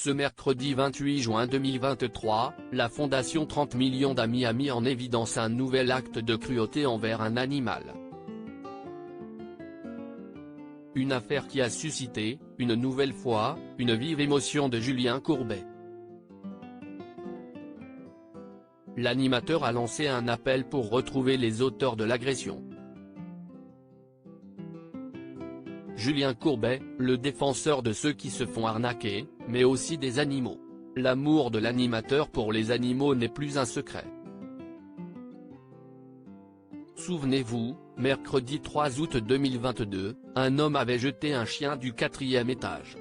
Ce mercredi 28 juin 2023, la Fondation 30 millions d'amis a mis en évidence un nouvel acte de cruauté envers un animal. Une affaire qui a suscité, une nouvelle fois, une vive émotion de Julien Courbet. L'animateur a lancé un appel pour retrouver les auteurs de l'agression. Julien Courbet, le défenseur de ceux qui se font arnaquer, mais aussi des animaux. L'amour de l'animateur pour les animaux n'est plus un secret. Souvenez-vous, mercredi 3 août 2022, un homme avait jeté un chien du 4e étage.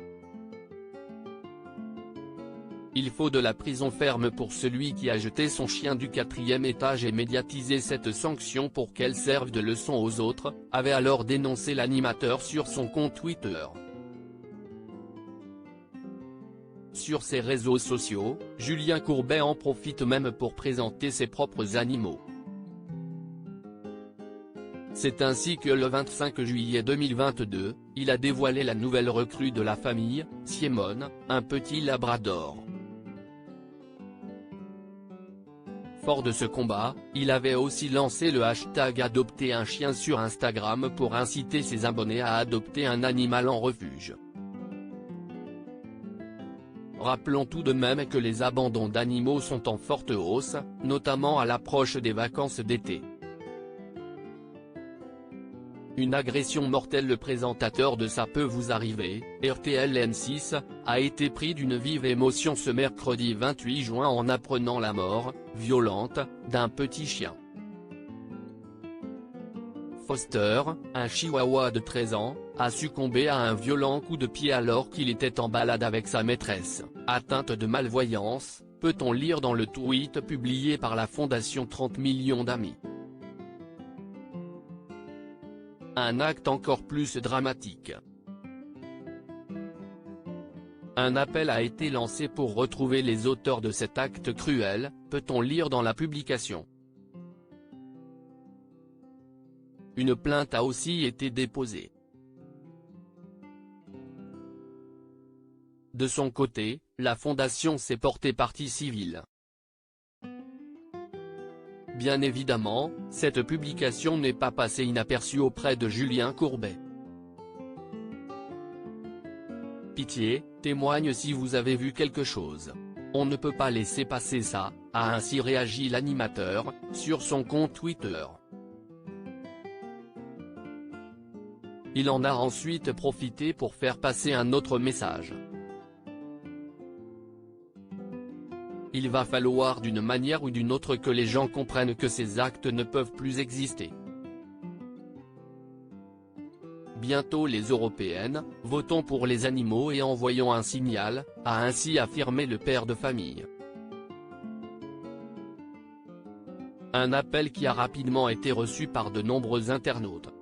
Il faut de la prison ferme pour celui qui a jeté son chien du 4e étage et médiatisé cette sanction pour qu'elle serve de leçon aux autres, avait alors dénoncé l'animateur sur son compte Twitter. Sur ses réseaux sociaux, Julien Courbet en profite même pour présenter ses propres animaux. C'est ainsi que le 25 juillet 2022, il a dévoilé la nouvelle recrue de la famille, Siemone, un petit labrador. Fort de ce combat, il avait aussi lancé le hashtag Adopter un chien sur Instagram pour inciter ses abonnés à adopter un animal en refuge. Rappelons tout de même que les abandons d'animaux sont en forte hausse, notamment à l'approche des vacances d'été. Une agression mortelle. Le présentateur de Ça peut vous arriver, RTL M6, a été pris d'une vive émotion ce mercredi 28 juin en apprenant la mort, violente, d'un petit chien. Foster, un chihuahua de 13 ans, a succombé à un violent coup de pied alors qu'il était en balade avec sa maîtresse, atteinte de malvoyance, peut-on lire dans le tweet publié par la Fondation 30 millions d'amis. Un acte encore plus dramatique. Un appel a été lancé pour retrouver les auteurs de cet acte cruel, peut-on lire dans la publication. Une plainte a aussi été déposée. De son côté, la fondation s'est portée partie civile. Bien évidemment, cette publication n'est pas passée inaperçue auprès de Julien Courbet. Pitié, témoigne si vous avez vu quelque chose. On ne peut pas laisser passer ça, a ainsi réagi l'animateur, sur son compte Twitter. Il en a ensuite profité pour faire passer un autre message. Il va falloir d'une manière ou d'une autre que les gens comprennent que ces actes ne peuvent plus exister. Bientôt les européennes, votons pour les animaux et envoyons un signal, a ainsi affirmé le père de famille. Un appel qui a rapidement été reçu par de nombreux internautes.